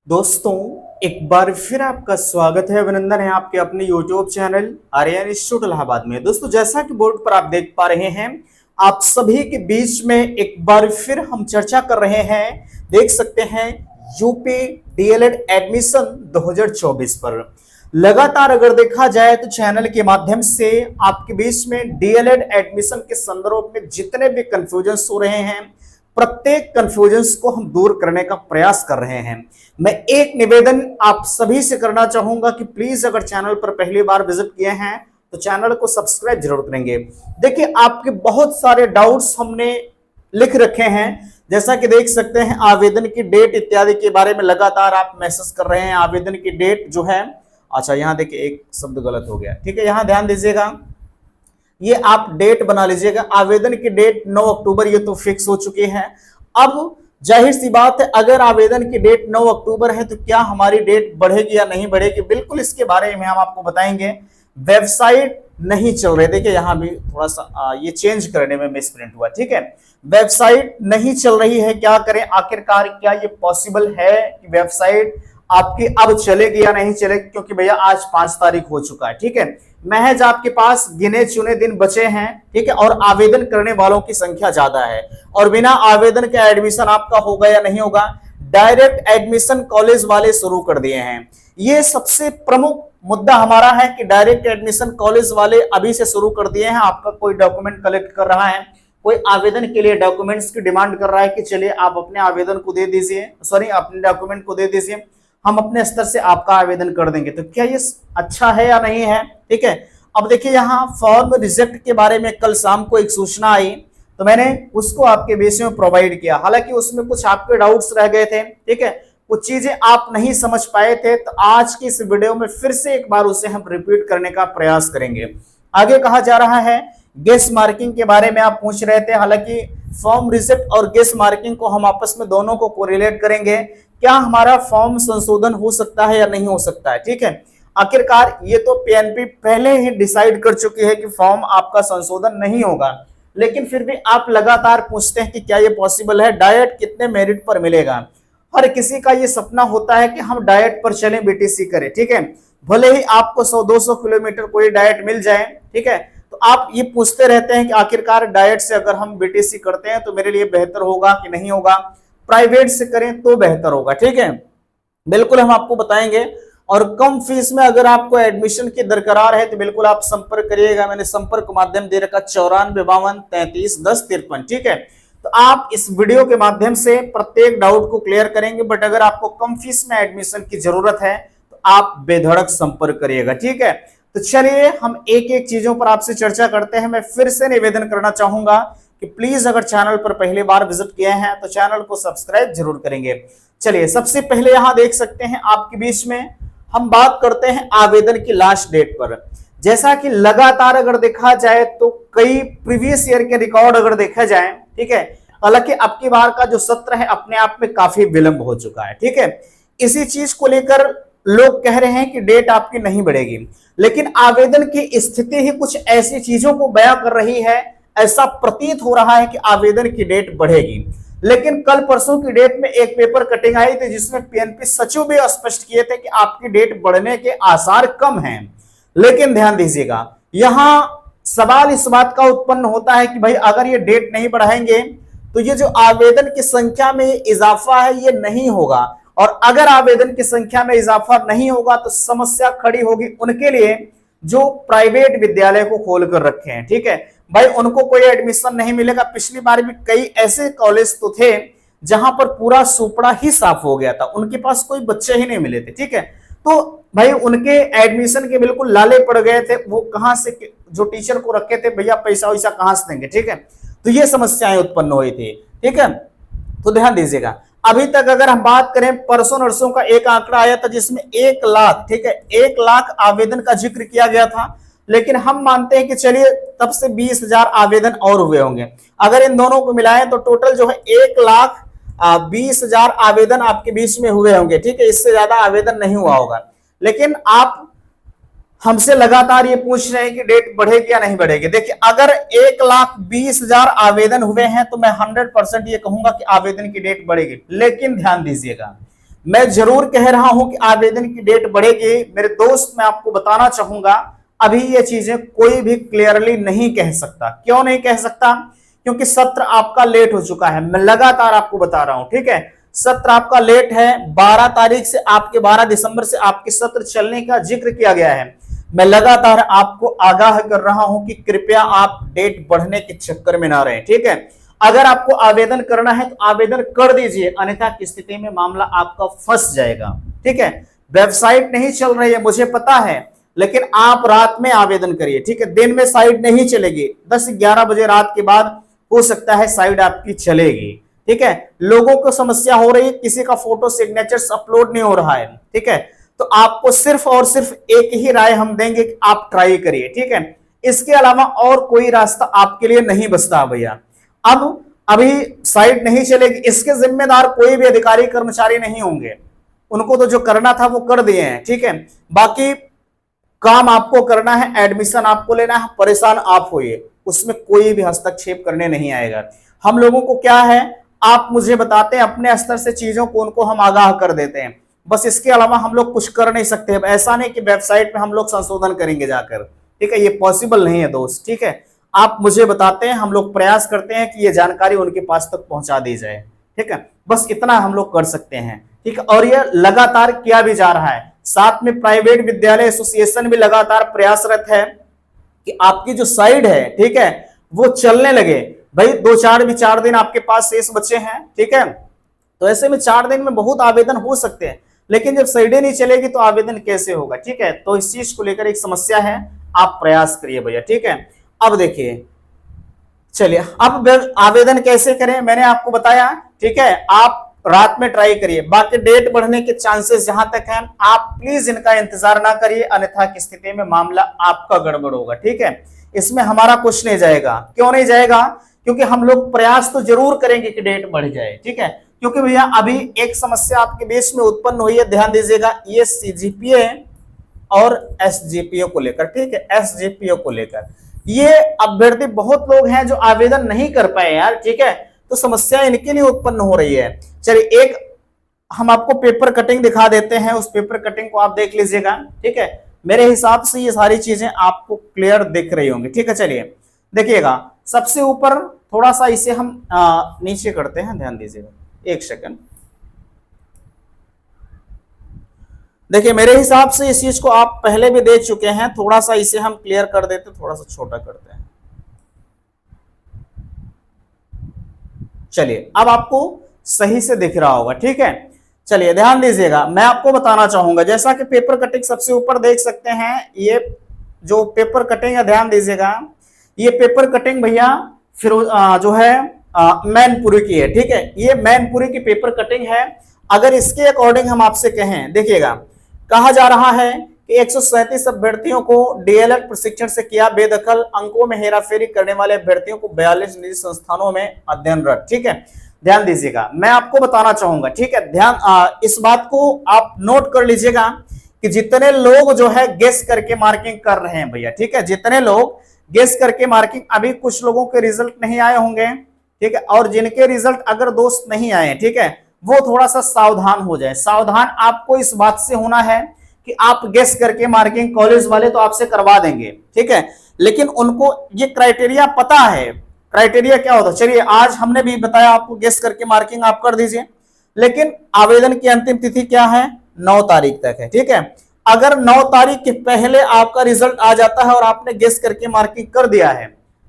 दोस्तों, एक बार फिर आपका स्वागत है, अभिनंदन है आपके अपने YouTube channel Aryan institute Allahabad में। दोस्तों, जैसा कि बोर्ड पर आप देख पा रहे हैं, आप सभी के बीच में एक बार फिर हम चर्चा कर रहे हैं। देख सकते हैं यूपी डीएलएड एडमिशन 2024 पर। लगातार अगर देखा जाए तो चैनल के माध्यम से आपके बीच में डीएलएड एडमिशन के संदर्भ में जितने भी कंफ्यूजन हो रहे हैं, प्रत्येक कंफ्यूजन्स को हम दूर करने का प्रयास कर रहे हैं। मैं एक निवेदन आप सभी से करना चाहूंगा कि प्लीज अगर चैनल पर पहली बार विजिट किए हैं तो चैनल को सब्सक्राइब जरूर करेंगे। देखिए, आपके बहुत सारे डाउट्स हमने लिख रखे हैं, जैसा कि देख सकते हैं आवेदन की डेट इत्यादि के बारे में लगातार आप मैसेज कर रहे हैं। आवेदन की डेट जो है, अच्छा यहाँ देखिए एक शब्द गलत हो गया, ठीक है, यहाँ ध्यान दीजिएगा, ये आप डेट बना लीजिएगा। आवेदन की डेट 9 अक्टूबर ये तो फिक्स हो चुकी है। अब जाहिर सी बात है, अगर आवेदन की डेट 9 अक्टूबर है तो क्या हमारी डेट बढ़ेगी या नहीं बढ़ेगी, बिल्कुल इसके बारे में हम आपको बताएंगे। वेबसाइट नहीं चल रही, देखिए यहाँ भी थोड़ा सा ये चेंज करने में मिसप्रिंट हुआ, ठीक है। वेबसाइट नहीं चल रही है, क्या करें आखिरकार, क्या ये पॉसिबल है कि वेबसाइट आपकी अब चलेगी या नहीं चलेगी, क्योंकि भैया आज 5 तारीख हो चुका है, ठीक है। महज आपके पास गिने चुने दिन बचे हैं, ठीक है, और आवेदन करने वालों की संख्या ज्यादा है, और बिना आवेदन के एडमिशन आपका होगा या नहीं होगा। डायरेक्ट एडमिशन कॉलेज वाले शुरू कर दिए हैं। ये सबसे प्रमुख मुद्दा हमारा है कि डायरेक्ट एडमिशन कॉलेज वाले अभी से शुरू कर दिए हैं। आपका कोई डॉक्यूमेंट कलेक्ट कर रहा है, कोई आवेदन के लिए डॉक्यूमेंट्स की डिमांड कर रहा है कि चलिए आप अपने आवेदन को दे दीजिए, सॉरी अपने डॉक्यूमेंट को दे दीजिए, हम अपने स्तर से आपका आवेदन कर देंगे। तो क्या ये अच्छा है या नहीं है, ठीक है। अब देखिए, यहाँ फॉर्म रिजेक्ट के बारे में कल शाम को एक सूचना आई, तो मैंने उसको आपके बेस में प्रोवाइड किया। हालांकि उसमें कुछ आपके डाउट्स रह गए थे, ठीक है, कुछ चीजें आप नहीं समझ पाए थे, तो आज की इस वीडियो में फिर से एक बार उसे हम रिपीट करने का प्रयास करेंगे। आगे कहा जा रहा है गेस मार्किंग के बारे में आप पूछ रहे थे। हालांकि फॉर्म रिजेक्ट और गेस मार्किंग को हम आपस में दोनों को कोरिलेट करेंगे। क्या हमारा फॉर्म संशोधन हो सकता है या नहीं हो सकता है, ठीक है। आखिरकार ये तो पीएनपी पहले ही डिसाइड कर चुकी है कि फॉर्म आपका संशोधन नहीं होगा, लेकिन फिर भी आप लगातार पूछते हैं कि क्या ये पॉसिबल है, डाइट कितने मेरिट पर मिलेगा। हर किसी का ये सपना होता है कि हम डाइट पर चलें, बीटीसी करें, ठीक है, भले ही आपको 100-200 किलोमीटर कोई डाइट मिल जाए, ठीक है। तो आप ये पूछते रहते हैं कि आखिरकार डाइट से अगर हम बीटीसी करते हैं तो मेरे लिए बेहतर होगा कि नहीं होगा, प्राइवेट से करें तो बेहतर होगा, ठीक है। बिल्कुल हम आपको बताएंगे, और कम फीस में अगर आपको एडमिशन की दरकार है तो बिल्कुल आप संपर्क करिएगा। मैंने संपर्क माध्यम दे रखा 9452331053, ठीक है। तो आप इस वीडियो के माध्यम से प्रत्येक डाउट को क्लियर करेंगे, बट अगर आपको कम फीस में एडमिशन की जरूरत है तो आप बेधड़क संपर्क करिएगा, ठीक है। तो चलिए हम एक एक चीजों पर आपसे चर्चा करते हैं। मैं फिर से निवेदन करना चाहूंगा कि प्लीज अगर चैनल पर पहली बार विजिट किए हैं तो चैनल को सब्सक्राइब जरूर करेंगे। चलिए, सबसे पहले यहां देख सकते हैं आपके बीच में हम बात करते हैं आवेदन की लास्ट डेट पर। जैसा कि लगातार अगर देखा जाए तो कई प्रीवियस ईयर के रिकॉर्ड अगर देखा जाए, ठीक है, हालांकि अब की बार का जो सत्र है अपने आप में काफी विलंब हो चुका है, ठीक है। इसी चीज को लेकर लोग कह रहे हैं कि डेट आपकी नहीं बढ़ेगी, लेकिन आवेदन की स्थिति ही कुछ ऐसी चीजों को बयां कर रही है, ऐसा प्रतीत हो रहा है कि आवेदन की डेट बढ़ेगी। लेकिन कल परसों की डेट में एक पेपर कटिंग आई थी जिसमें पीएनपी सचिव भी स्पष्ट किए थे कि आपकी डेट बढ़ने के आसार कम हैं। लेकिन ध्यान दीजिएगा, यहां सवाल इस बात का उत्पन्न होता है कि भाई अगर ये डेट नहीं बढ़ाएंगे तो ये जो आवेदन की संख्या में इजाफा है ये नहीं होगा, और अगर आवेदन की संख्या में इजाफा नहीं होगा तो समस्या खड़ी होगी उनके लिए जो प्राइवेट विद्यालय को खोल कर रखे हैं, ठीक है। भाई उनको कोई एडमिशन नहीं मिलेगा। पिछली बार भी कई ऐसे कॉलेज तो थे जहां पर पूरा सुपड़ा ही साफ हो गया था, उनके पास कोई बच्चे ही नहीं मिले थे, ठीक है। तो भाई उनके एडमिशन के बिल्कुल लाले पड़ गए थे, वो कहां से, जो टीचर को रखे थे भैया पैसा वैसा कहां से देंगे, ठीक है। तो ये समस्याएं उत्पन्न हुई थी, ठीक है। तो ध्यान दीजिएगा, अभी तक अगर हम बात करें, परसों नरसों का एक आंकड़ा आया था जिसमें 1 लाख, ठीक है, 1 लाख आवेदन का जिक्र किया गया था, लेकिन हम मानते हैं कि चलिए तब से 20,000 आवेदन और हुए होंगे। अगर इन दोनों को मिलाएं तो टोटल जो है 1,20,000 आवेदन आपके बीच में हुए होंगे, ठीक है, इससे ज्यादा आवेदन नहीं हुआ होगा। लेकिन आप हमसे लगातार ये पूछ रहे हैं कि डेट बढ़ेगी या नहीं बढ़ेगी। देखिए, अगर 1,20,000 आवेदन हुए हैं तो मैं 100% ये कहूंगा कि आवेदन की डेट बढ़ेगी। लेकिन ध्यान दीजिएगा, मैं जरूर कह रहा हूं कि आवेदन की डेट बढ़ेगी। मेरे दोस्त, मैं आपको बताना चाहूंगा, अभी ये चीजें कोई भी क्लियरली नहीं कह सकता। क्यों नहीं कह सकता? क्योंकि सत्र आपका लेट हो चुका है। मैं लगातार आपको बता रहा हूं, ठीक है, सत्र आपका लेट है। 12 तारीख से आपके 12 दिसंबर से आपके सत्र चलने का जिक्र किया गया है। मैं लगातार आपको आगाह कर रहा हूं कि कृपया आप डेट बढ़ने के चक्कर में ना रहें, ठीक है। अगर आपको आवेदन करना है तो आवेदन कर दीजिए, अन्यथा की स्थिति में मामला आपका फंस जाएगा, ठीक है। वेबसाइट नहीं चल रही है मुझे पता है, लेकिन आप रात में आवेदन करिए, ठीक है। दिन में साइट नहीं चलेगी, 10-11 बजे रात के बाद हो सकता है साइट आपकी चलेगी, ठीक है। लोगों को समस्या हो रही है, किसी का फोटो सिग्नेचर्स अपलोड नहीं हो रहा है, ठीक है। तो आपको सिर्फ और सिर्फ एक ही राय हम देंगे कि आप ट्राई करिए, ठीक है। इसके अलावा और कोई रास्ता आपके लिए नहीं बचता भैया। अब अभी साइट नहीं चलेगी, इसके जिम्मेदार कोई भी अधिकारी कर्मचारी नहीं होंगे। उनको तो जो करना था वो कर दिए हैं, ठीक है। बाकी काम आपको करना है, एडमिशन आपको लेना है, परेशान आप होइए, उसमें कोई भी हस्तक्षेप करने नहीं आएगा। हम लोगों को क्या है, आप मुझे बताते हैं अपने स्तर से चीजों को, उनको हम आगाह कर देते हैं, बस। इसके अलावा हम लोग कुछ कर नहीं सकते। अब ऐसा नहीं कि वेबसाइट पे हम लोग संशोधन करेंगे जाकर, ठीक है, ये पॉसिबल नहीं है दोस्त, ठीक है। आप मुझे बताते हैं, हम लोग प्रयास करते हैं कि ये जानकारी उनके पास तक पहुंचा दी जाए, ठीक है। बस इतना हम लोग कर सकते हैं, ठीक है। और ये लगातार किया भी जा रहा है। साथ में प्राइवेट विद्यालय एसोसिएशन भी लगातार प्रयासरत है कि आपकी जो साइट है, ठीक है, वो चलने लगे। भाई 4 दिन आपके पास शेष बचे हैं, ठीक है। तो ऐसे में 4 दिन में बहुत आवेदन हो सकते हैं, लेकिन जब साइडें नहीं चलेगी तो आवेदन कैसे होगा, ठीक है। तो इस चीज को लेकर एक समस्या है, आप प्रयास करिए भैया, ठीक है। अब देखिए, चलिए अब आवेदन कैसे करें मैंने आपको बताया, ठीक है। आप रात में ट्राई करिए, बाकी डेट बढ़ने के चांसेस जहां तक हैं, आप प्लीज इनका इंतजार ना करिए, अन्यथा की स्थिति में मामला आपका गड़बड़ होगा, ठीक है। इसमें हमारा कुछ नहीं जाएगा। क्यों नहीं जाएगा? क्योंकि हम लोग प्रयास तो जरूर करेंगे कि डेट बढ़ जाए, ठीक है। क्योंकि भैया अभी एक समस्या आपके बीच में उत्पन्न हुई है, ध्यान दीजिएगा, ये सीजीपीए और एसजीपीओ को लेकर, ठीक है, एसजीपीओ को लेकर ये अभ्यर्थी बहुत लोग हैं जो आवेदन नहीं कर पाए यार, ठीक है। तो समस्या इनके लिए उत्पन्न हो रही है। चलिए एक हम आपको पेपर कटिंग दिखा देते हैं, उस पेपर कटिंग को आप देख लीजिएगा, ठीक है। मेरे हिसाब से ये सारी चीजें आपको क्लियर दिख रही होंगी, ठीक है। चलिए देखिएगा, सबसे ऊपर थोड़ा सा इसे हम नीचे करते हैं, ध्यान दीजिएगा, एक सेकंड। देखिए मेरे हिसाब से इस चीज को आप पहले भी देख चुके हैं, थोड़ा सा इसे हम क्लियर कर देते, थोड़ा सा छोटा करते हैं। चलिए अब आपको सही से दिख रहा होगा, ठीक है। चलिए ध्यान दीजिएगा, मैं आपको बताना चाहूंगा, जैसा कि पेपर कटिंग सबसे ऊपर देख सकते हैं, ये जो पेपर कटिंग है, ध्यान दीजिएगा, ये पेपर कटिंग भैया फिर जो है मैनपुरी की है, ठीक है। ये मैनपुरी की पेपर कटिंग है। अगर इसके अकॉर्डिंग हम आपसे कहें, देखिएगा, कहा जा रहा है कि 137 अभ्यर्थियों को डीएलएड प्रशिक्षण से किया बेदखल, अंकों में हेराफेरी करने वाले अभ्यर्थियों को 42 निजी संस्थानों में अध्ययनरत, ठीक है। ध्यान दीजिएगा, मैं आपको बताना चाहूंगा, ठीक है, ध्यान इस बात को आप नोट कर लीजिएगा कि जितने लोग जो है गेस करके मार्किंग कर रहे हैं भैया, ठीक है, जितने लोग गेस करके मार्किंग, अभी कुछ लोगों के रिजल्ट नहीं आए होंगे, ठीक है, और जिनके रिजल्ट अगर दोस्त नहीं आए, ठीक है, वो थोड़ा सा सावधान हो जाए। सावधान आपको इस बात से होना है कि आप गेस करके मार्किंग, कॉलेज वाले तो आपसे करवा देंगे, ठीक है, लेकिन उनको ये क्राइटेरिया पता है, क्राइटेरिया क्या होता है। चलिए आज हमने भी बताया आपको, गेस करके मार्किंग आप कर दीजिए, लेकिन आवेदन की अंतिम तिथि क्या है, 9 तारीख तक है, ठीक है। अगर 9 तारीख के पहले आपका रिजल्ट आ जाता है और आपने गेस करके मार्किंग कर दिया है,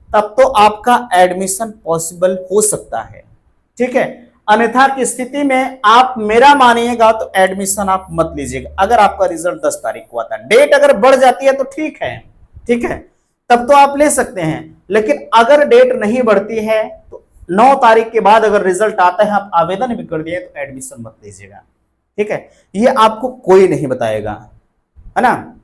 तब तो आपका एडमिशन पॉसिबल हो सकता है, ठीक है। अन्यथा की स्थिति में आप मेरा मानिएगा तो एडमिशन आप मत लीजिएगा। अगर आपका रिजल्ट 10 तारीख को आता है, डेट अगर बढ़ जाती है तो ठीक है, ठीक है, तब तो आप ले सकते हैं, लेकिन अगर डेट नहीं बढ़ती है तो 9 तारीख के बाद अगर रिजल्ट आता है, आप आवेदन भी कर दिए, तो एडमिशन मत लीजिएगा, ठीक है। ये आपको कोई नहीं बताएगा, है ना,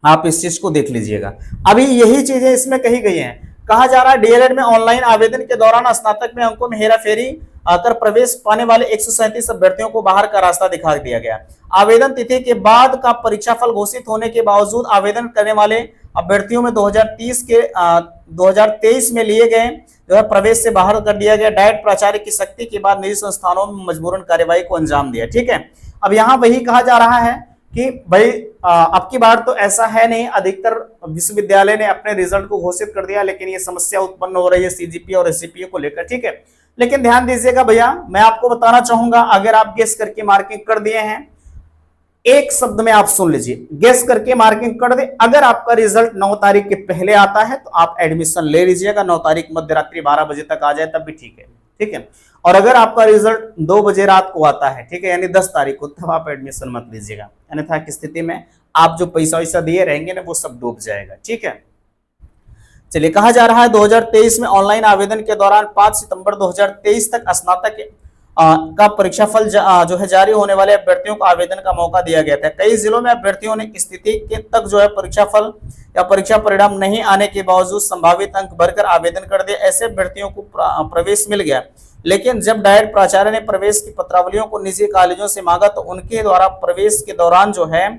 आप इस चीज को देख लीजिएगा। अभी यही चीजें इसमें कही गई हैं। कहा जा रहा है डीएलएड में ऑनलाइन आवेदन के दौरान स्नातक में अंकों में हेराफेरी आकर प्रवेश पाने वाले 137 अभ्यर्थियों को बाहर का रास्ता दिखा दिया गया। आवेदन तिथि के बाद का परीक्षाफल घोषित होने के बावजूद आवेदन करने वाले अभ्यर्थियों में 2023 में लिए गए जो है प्रवेश से बाहर कर दिया गया। डायट प्राचार्य की सख्ती के बाद निजी संस्थानों में मजबूरन कार्यवाही को अंजाम दिया, ठीक है। अब यहाँ वही कहा जा रहा है कि भाई अब की बार तो ऐसा है नहीं, अधिकतर विश्वविद्यालय ने अपने रिजल्ट को घोषित कर दिया, लेकिन ये समस्या उत्पन्न हो रही है सीजीपीए और एसजीपीए को लेकर, ठीक है। लेकिन ध्यान दीजिएगा भैया, मैं आपको बताना चाहूंगा, अगर आप गेस करके मार्किंग कर दिए हैं, एक शब्द में आप सुन लीजिए, गेस करके मार्किंग कर दे, अगर आपका रिजल्ट 9 तारीख के पहले आता है तो आप एडमिशन ले लीजिएगा, 9 तारीख मध्य रात्रि 12 बजे तक आ जाए तब भी ठीक है, ठीक है। और अगर आपका रिजल्ट 2 बजे रात को आता है, ठीक है, यानी 10 तारीख को, तब आप एडमिशन मत लीजिएगा, अन्यथा की स्थिति में आप जो पैसा वैसा दिए रहेंगे ना वो सब डूब जाएगा, ठीक है। चलिए, कहा जा रहा है 2023 में ऑनलाइन आवेदन के दौरान 5 सितंबर 2023 तक स्नातक का परीक्षाफल जो है जारी होने वाले अभ्यर्थियों को आवेदन का मौका दिया गया था। कई जिलों में अभ्यर्थियों ने स्थिति के तक जो है परीक्षाफल या परीक्षा परिणाम नहीं आने के बावजूद संभावित अंक भरकर आवेदन कर दिए। ऐसे अभ्यर्थियों को प्रवेश मिल गया, लेकिन जब डायरेक्ट प्राचार्य ने प्रवेश की पत्रावलियों को निजी कॉलेजों से मांगा तो उनके द्वारा प्रवेश के दौरान जो है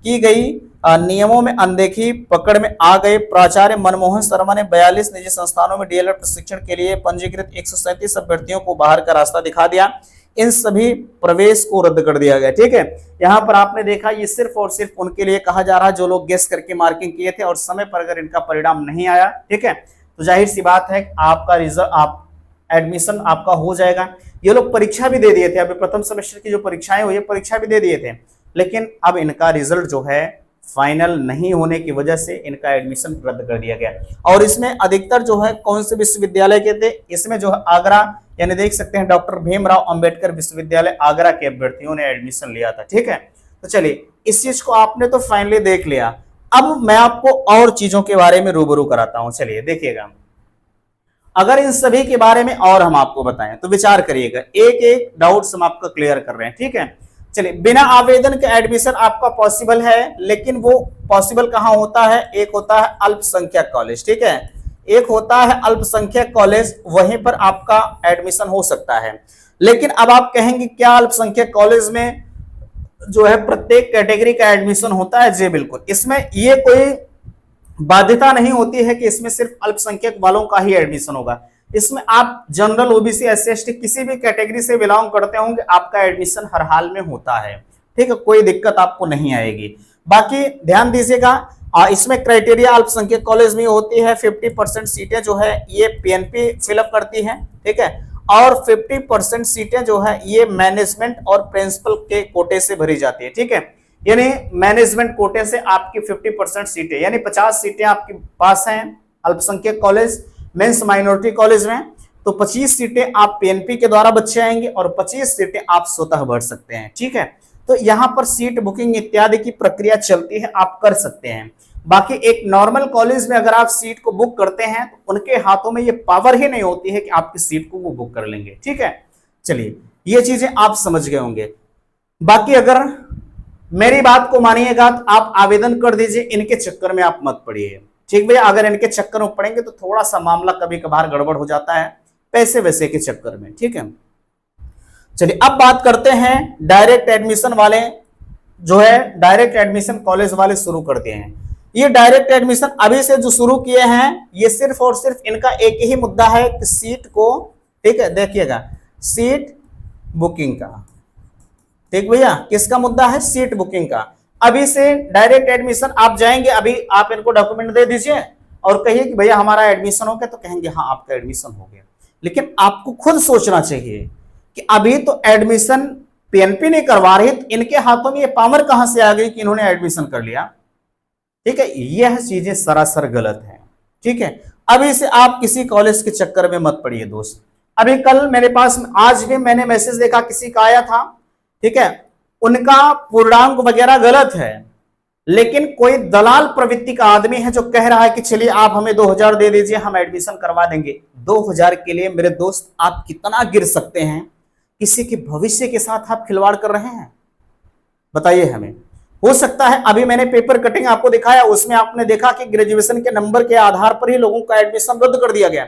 की गई नियमों में अनदेखी पकड़ में आ गए। प्राचार्य मनमोहन शर्मा ने 42 निजी संस्थानों में डीएलएड प्रशिक्षण के लिए पंजीकृत 137 अभ्यर्थियों को बाहर का रास्ता दिखा दिया। इन सभी प्रवेश को रद्द कर दिया गया, ठीक है। यहाँ पर आपने देखा, ये सिर्फ और सिर्फ उनके लिए कहा जा रहा है जो लोग गेस करके मार्किंग किए थे और समय पर अगर इनका परिणाम नहीं आया, ठीक है, तो जाहिर सी बात है आपका रिजल्ट, आप एडमिशन आपका हो जाएगा। ये लोग परीक्षा भी दे दिए थे, अभी प्रथम सेमेस्टर की जो परीक्षाएं हुई, परीक्षा भी दे दिए थे, लेकिन अब इनका रिजल्ट जो है फाइनल नहीं होने की वजह से इनका एडमिशन रद्द कर दिया गया। और इसमें अधिकतर जो है कौन से विश्वविद्यालय के थे, इसमें जो है आगरा, यानी देख सकते हैं डॉक्टर भीमराव अंबेडकर विश्वविद्यालय आगरा के अभ्यर्थियों ने एडमिशन लिया था, ठीक है। तो चलिए, इस चीज को आपने तो फाइनली देख लिया, अब मैं आपको और चीजों के बारे में रूबरू कराता हूं। चलिए देखिएगा, अगर इन सभी के बारे में और हम आपको बताएं तो विचार करिएगा, एक एक डाउट्स हम आपका क्लियर कर रहे हैं, ठीक है। चलिए, बिना आवेदन के एडमिशन आपका पॉसिबल है, लेकिन वो पॉसिबल कहां होता है, एक होता है अल्पसंख्यक कॉलेज, ठीक है, एक होता है अल्पसंख्यक कॉलेज, वहीं पर आपका एडमिशन हो सकता है। लेकिन अब आप कहेंगे क्या अल्पसंख्यक कॉलेज में जो है प्रत्येक कैटेगरी का एडमिशन होता है? जी बिल्कुल, इसमें ये कोई बाध्यता नहीं होती है कि इसमें सिर्फ अल्पसंख्यक वालों का ही एडमिशन होगा। इसमें आप जनरल, ओबीसी, एससी, एसटी किसी भी कैटेगरी से बिलोंग करते होंगे, आपका एडमिशन हर हाल में होता है, ठीक है, कोई दिक्कत आपको नहीं आएगी। बाकी ध्यान दीजिएगा, इसमें क्राइटेरिया अल्पसंख्यक कॉलेज में होती है, 50% सीटें जो है ये पीएनपी फिलअप करती है, ठीक है, और 50% सीटें जो है ये मैनेजमेंट और प्रिंसिपल के कोटे से भरी जाती है, ठीक है। यानी मैनेजमेंट कोटे से आपकी 50% सीटें, यानी 50 सीटें आपके पास हैं अल्पसंख्यक कॉलेज, मेंस माइनॉरिटी कॉलेज में, तो 25 सीटें आप पीएनपी के द्वारा बच्चे आएंगे और 25 सीटें आप स्वतः भर सकते हैं, ठीक है। तो यहां पर सीट बुकिंग इत्यादि की प्रक्रिया चलती है, आप कर सकते हैं। बाकी एक नॉर्मल कॉलेज में अगर आप सीट को बुक करते हैं तो उनके हाथों में ये पावर ही नहीं होती है कि आपकी सीट को वो बुक कर लेंगे, ठीक है। चलिए, ये चीजें आप समझ गए होंगे। बाकी अगर मेरी बात को मानिएगा तो आप आवेदन कर दीजिए, इनके चक्कर में आप मत पड़िए, ठीक भैया। अगर इनके चक्कर में पड़ेंगे तो थोड़ा सा मामला कभी कभार गड़बड़ हो जाता है, पैसे वैसे के चक्कर में, ठीक है। चलिए, अब बात करते हैं डायरेक्ट एडमिशन वाले, जो है डायरेक्ट एडमिशन कॉलेज वाले शुरू करते हैं। ये डायरेक्ट एडमिशन अभी से जो शुरू किए हैं, ये सिर्फ और सिर्फ इनका एक ही मुद्दा है कि सीट को, ठीक है, देखिएगा, सीट बुकिंग का, ठीक भैया, किसका मुद्दा है? सीट बुकिंग का। अभी से डायरेक्ट एडमिशन आप जाएंगे, अभी आप इनको डॉक्यूमेंट दे दीजिए और कहिए कि भैया हमारा एडमिशन हो गया, तो कहेंगे हाँ आपका एडमिशन हो गया। लेकिन आपको खुद सोचना चाहिए कि अभी तो एडमिशन पीएनपी नहीं करवा रही, तो इनके हाथों में ये पावर कहां से आ गई कि इन्होंने एडमिशन कर लिया, ठीक है। यह चीजें सरासर गलत है, ठीक है। अभी से आप किसी कॉलेज के चक्कर में मत पड़िए दोस्त। अभी कल मेरे पास, आज भी मैंने मैसेज देखा किसी का आया था, ठीक है, उनका पूर्णांक वगैरह गलत है, लेकिन कोई दलाल प्रवृत्ति का आदमी है जो कह रहा है कि चलिए आप हमें 2000 दे दीजिए, हम एडमिशन करवा देंगे। 2000 के लिए मेरे दोस्त आप कितना गिर सकते हैं? किसी के भविष्य के साथ आप खिलवाड़ कर रहे हैं, बताइए हमें। हो सकता है, अभी मैंने पेपर कटिंग आपको दिखाया, उसमें आपने देखा कि ग्रेजुएशन के नंबर के आधार पर ही लोगों का एडमिशन रद्द कर दिया गया।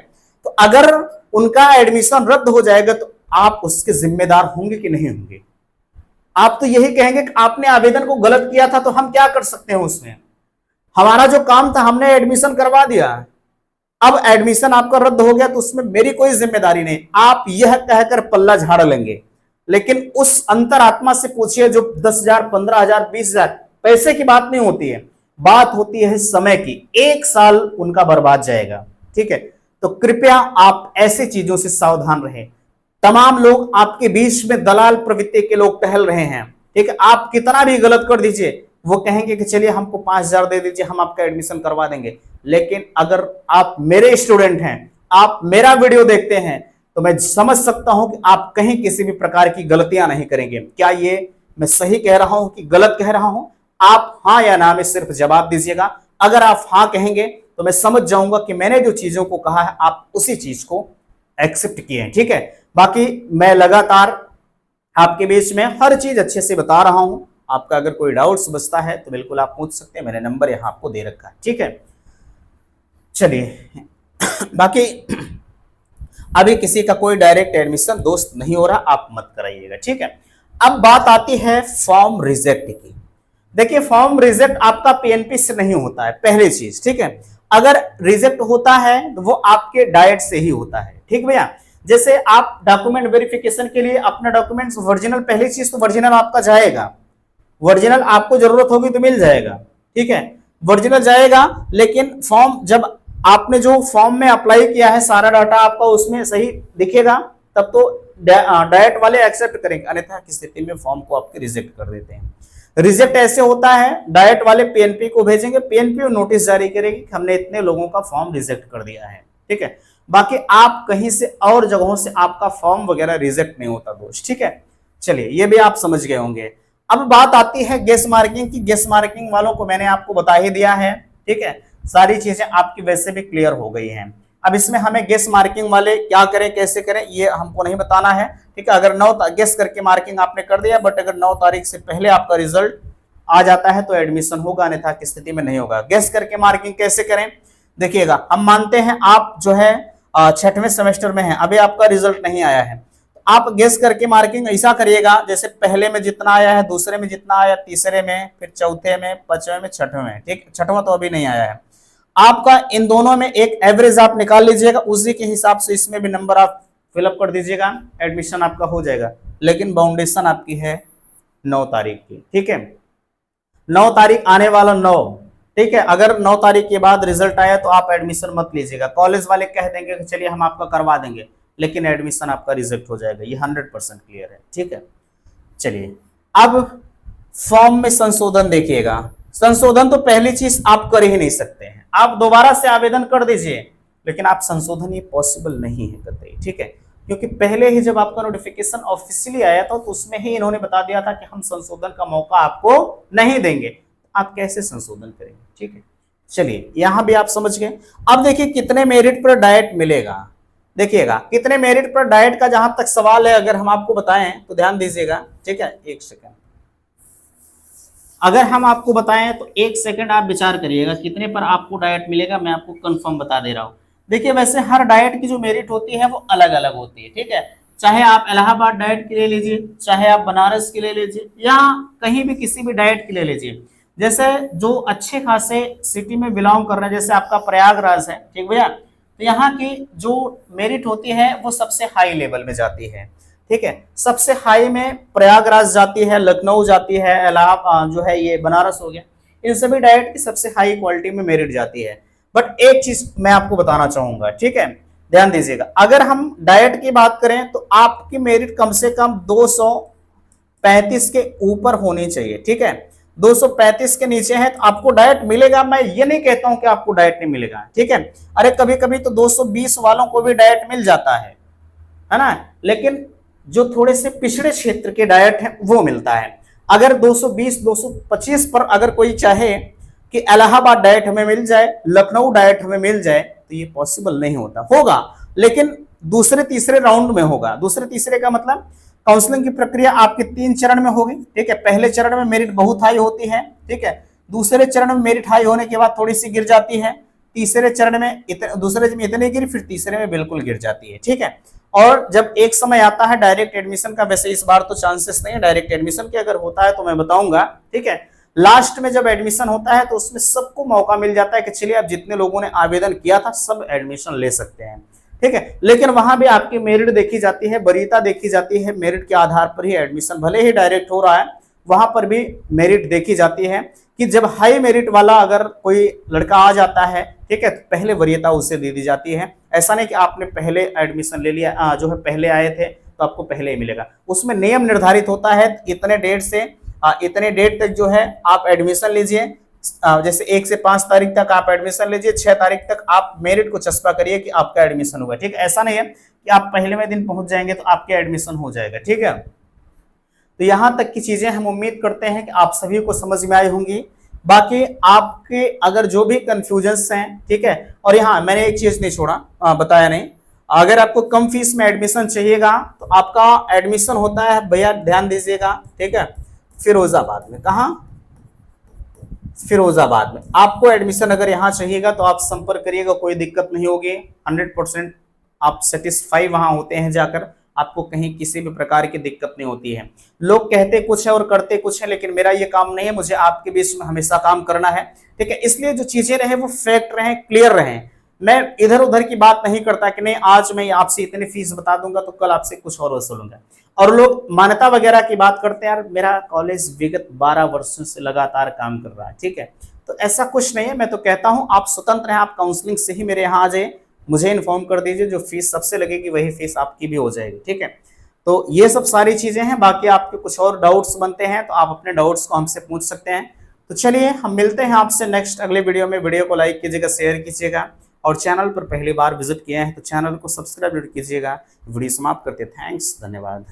तो अगर उनका एडमिशन रद्द हो जाएगा तो आप उसके जिम्मेदार होंगे कि नहीं होंगे? आप तो यही कहेंगे कि आपने आवेदन को गलत किया था, तो हम क्या कर सकते हैं उसमें? हमारा जो काम था हमने एडमिशन करवा दिया, अब एडमिशन आपका रद्द हो गया तो उसमें मेरी कोई जिम्मेदारी नहीं। आप यह कहकर पल्ला झाड़ लेंगे, लेकिन उस अंतरात्मा से पूछिए जो 10,000, 15,000, 20,000, पैसे की बात नहीं होती है, बात होती है समय की। 1 साल उनका बर्बाद जाएगा। ठीक है, तो कृपया आप ऐसी चीजों से सावधान रहें। तमाम लोग आपके बीच में दलाल प्रवृत्ति के लोग टहल रहे हैं। ठीक है, आप कितना भी गलत कर दीजिए, वो कहेंगे कि चलिए हमको 5,000 दे दीजिए, हम आपका एडमिशन करवा देंगे। लेकिन अगर आप मेरे स्टूडेंट हैं, आप मेरा वीडियो देखते हैं, तो मैं समझ सकता हूं कि आप कहीं किसी भी प्रकार की गलतियां नहीं करेंगे। क्या ये मैं सही कह रहा हूं कि गलत कह रहा हूं? आप हाँ या ना में सिर्फ जवाब दीजिएगा। अगर आप हाँ कहेंगे तो मैं समझ जाऊंगा कि मैंने जो चीजों को कहा है आप उसी चीज को एक्सेप्ट किए हैं। ठीक है, बाकी मैं लगातार आपके बीच में हर चीज अच्छे से बता रहा हूं। आपका अगर कोई डाउट्स बचता है तो बिल्कुल आप पूछ सकते हैं, मैंने नंबर यहां आपको दे रखा है। ठीक है, चलिए बाकी अभी किसी का कोई डायरेक्ट एडमिशन दोस्त नहीं हो रहा, आप मत कराइएगा। ठीक है, अब बात आती है फॉर्म रिजेक्ट की। देखिए, फॉर्म रिजेक्ट आपका पीएनपी से नहीं होता है, पहली चीज। ठीक है, अगर रिजेक्ट होता है तो वो आपके डाइट से ही होता है। ठीक भैया, जैसे आप डॉक्यूमेंट वेरिफिकेशन के लिए अपना डॉक्यूमेंट्स ओरिजिनल, पहली चीज तो ओरिजिनल आपका जाएगा, ओरिजिनल आपको जरूरत होगी तो मिल जाएगा। ठीक है, ओरिजिनल जाएगा, लेकिन फॉर्म जब आपने जो फॉर्म में अप्लाई किया है सारा डाटा आपका उसमें सही दिखेगा, तब तो डाइट वाले एक्सेप्ट करेंगे, अन्यथा की स्थिति में फॉर्म को आपके रिजेक्ट कर देते हैं। रिजेक्ट ऐसे होता है, डाइट वाले पीएनपी को भेजेंगे, पीएनपी नोटिस जारी करेगी कि हमने इतने लोगों का फॉर्म रिजेक्ट कर दिया है। ठीक है, बाकी आप कहीं से और जगहों से आपका फॉर्म वगैरह रिजेक्ट नहीं होता दोस्त। ठीक है, चलिए ये भी आप समझ गए होंगे। अब बात आती है गेस मार्किंग की। गेस मार्किंग वालों को मैंने आपको बता ही दिया है। ठीक है, सारी चीजें आपकी वैसे भी क्लियर हो गई हैं। अब इसमें हमें गेस मार्किंग वाले क्या करें, कैसे करें, ये हमको नहीं बताना है। ठीक है, अगर 9 गेस करके मार्किंग आपने कर दिया, बट अगर 9 तारीख से पहले आपका रिजल्ट आ जाता है तो एडमिशन होगा, अन्यथा की स्थिति में नहीं होगा। गेस करके मार्किंग कैसे करें, देखिएगा, हम मानते हैं आप जो है 6वें सेमेस्टर में है, अभी आपका रिजल्ट नहीं आया है, आप गेस करके मार्किंग ऐसा करिएगा जैसे पहले में जितना आया है, दूसरे में जितना आया, तीसरे में, फिर चौथे में, 5वें में, 6वें में। ठीक, 6वां तो अभी नहीं आया है आपका। इन दोनों में एक एवरेज आप निकाल लीजिएगा, उसी के हिसाब से इसमें भी नंबर आप फिलअप कर दीजिएगा, एडमिशन आपका हो जाएगा। लेकिन बाउंडेशन आपकी है 9 तारीख की। ठीक है, 9 तारीख आने वाला 9। ठीक है, अगर 9 तारीख के बाद रिजल्ट आया तो आप एडमिशन मत लीजिएगा। कॉलेज वाले कह देंगे कि चलिए हम आपका करवा देंगे, लेकिन एडमिशन आपका रिजेक्ट हो जाएगा, ये 100% क्लियर है। ठीक है, चलिए अब फॉर्म में संशोधन देखिएगा। संशोधन तो पहली चीज आप कर ही नहीं सकते हैं, आप दोबारा से आवेदन कर दीजिए, लेकिन आप संशोधन ये पॉसिबल नहीं है कतई। ठीक है, क्योंकि पहले ही जब आपका नोटिफिकेशन ऑफिशियली आया था तो उसमें ही इन्होंने बता दिया था कि हम संशोधन का मौका आपको नहीं देंगे, आप कैसे संशोधन करेंगे। ठीक है, चलिए यहां भी आप समझ गए। अब देखिए कितने मेरिट पर डाइट मिलेगा, देखिएगा कितने मेरिट पर डाइट का जहां तक सवाल है, अगर हम आपको बताएं तो ध्यान दीजिएगा। ठीक है, 1 सेकंड, अगर हम आपको बताएं तो 1 सेकंड आप विचार करिएगा कितने पर आपको डाइट मिलेगा, मैं आपको कंफर्म बता दे रहा हूं। देखिए, वैसे हर डाइट की जो मेरिट होती है वो अलग अलग होती है। ठीक है, चाहे आप इलाहाबाद डाइट के ले लीजिए, चाहे आप बनारस के ले लीजिए, या कहीं भी किसी भी डाइट के ले लीजिए। जैसे जो अच्छे खासे सिटी में बिलोंग कर रहे हैं, जैसे आपका प्रयागराज है, ठीक भैया, तो यहाँ की जो मेरिट होती है वो सबसे हाई लेवल में जाती है। ठीक है, सबसे हाई में प्रयागराज जाती है, लखनऊ जाती है, इलाहाबाद जो है ये बनारस हो गया, इन सभी डाइट की सबसे हाई क्वालिटी में मेरिट जाती है। बट एक चीज मैं आपको बताना चाहूंगा, ठीक है, ध्यान दीजिएगा, अगर हम डाइट की बात करें तो आपकी मेरिट कम से कम 235 के ऊपर होनी चाहिए। ठीक है, 235 के नीचे है तो आपको डाइट मिलेगा, मैं ये नहीं कहता हूं कि आपको डाइट नहीं मिलेगा। ठीक है, अरे कभी कभी तो 220 वालों को भी डाइट मिल जाता है ना, लेकिन जो थोड़े से पिछड़े क्षेत्र के डाइट है वो मिलता है। अगर 220 225 पर अगर कोई चाहे कि इलाहाबाद डाइट हमें मिल जाए, लखनऊ डाइट हमें मिल जाए, तो ये पॉसिबल नहीं होता, होगा लेकिन दूसरे तीसरे राउंड में होगा। दूसरे तीसरे का मतलब काउंसलिंग की प्रक्रिया आपके 3 चरण में होगी। ठीक है, पहले चरण में मेरिट बहुत हाई होती है, ठीक है, दूसरे चरण में मेरिट हाई होने के बाद थोड़ी सी गिर जाती है, तीसरे चरण में दूसरे में इतनी गिरी, फिर तीसरे में बिल्कुल गिर जाती है। ठीक है, और जब एक समय आता है डायरेक्ट एडमिशन का, वैसे इस बार तो चांसेस नहीं है डायरेक्ट एडमिशन के, अगर होता है तो मैं बताऊंगा। ठीक है, लास्ट में जब एडमिशन होता है तो उसमें सबको मौका मिल जाता है कि चलिए अब जितने लोगों ने आवेदन किया था सब एडमिशन ले सकते हैं। ठीक है। लेकिन वहां भी आपकी मेरिट देखी जाती है, वरीयता देखी जाती है, मेरिट के आधार पर ही एडमिशन, भले ही डायरेक्ट हो रहा है वहां पर भी मेरिट देखी जाती है कि जब हाई मेरिट वाला अगर कोई लड़का आ जाता है, ठीक है, तो पहले वरीयता उसे दे दी जाती है। ऐसा नहीं कि आपने पहले एडमिशन ले लिया, जो है पहले आए थे तो आपको पहले ही मिलेगा। उसमें नियम निर्धारित होता है, इतने डेट से इतने डेट तक जो है आप एडमिशन लीजिए। जैसे 1 से 5 तारीख तक आप एडमिशन लीजिए, 6 तारीख तक आप मेरिट को चस्पा करिए कि आपका एडमिशन होगा। ठीक है, ऐसा नहीं है कि आप पहले में दिन पहुंच जाएंगे तो आपके एडमिशन हो जाएगा। ठीक है, तो यहां तक की चीजें हम उम्मीद करते हैं कि आप सभी को समझ में आई होंगी। बाकी आपके अगर जो भी कंफ्यूजन्स हैं, ठीक है, और यहाँ मैंने एक चीज नहीं छोड़ा, बताया नहीं, अगर आपको कम फीस में एडमिशन चाहिएगा तो आपका एडमिशन होता है भैया, ध्यान दीजिएगा, ठीक है, फिरोजाबाद में। कहाँ? फिरोजाबाद में। आपको एडमिशन अगर यहाँ चाहिएगा तो आप संपर्क करिएगा, कोई दिक्कत नहीं होगी। 100% आप सेटिस्फाई वहां होते हैं जाकर, आपको कहीं किसी भी प्रकार की दिक्कत नहीं होती है। लोग कहते कुछ है और करते कुछ है, लेकिन मेरा ये काम नहीं है, मुझे आपके बीच में हमेशा काम करना है। ठीक है, इसलिए जो चीजें रहे वो फैक्ट रहे, क्लियर रहे। मैं इधर उधर की बात नहीं करता कि नहीं आज मैं आपसे इतनी फीस बता दूंगा तो कल आपसे कुछ और वसूलूंगा। और लोग मान्यता वगैरह की बात करते हैं, यार मेरा कॉलेज विगत 12 वर्षों से लगातार काम कर रहा है। ठीक है, तो ऐसा कुछ नहीं है। मैं तो कहता हूं आप स्वतंत्र हैं, आप काउंसलिंग से ही मेरे यहाँ आ जाइए, मुझे इन्फॉर्म कर दीजिए, जो फीस सबसे लगेगी वही फीस आपकी भी हो जाएगी। ठीक है, तो ये सब सारी चीजें हैं। बाकी आपके कुछ और डाउट्स बनते हैं तो आप अपने डाउट्स को हमसे पूछ सकते हैं। तो चलिए हम मिलते हैं आपसे नेक्स्ट अगले वीडियो में। वीडियो को लाइक कीजिएगा, शेयर कीजिएगा, और चैनल पर पहली बार विजिट किए हैं तो चैनल को सब्सक्राइब कीजिएगा। वीडियो समाप्त करते, थैंक्स, धन्यवाद।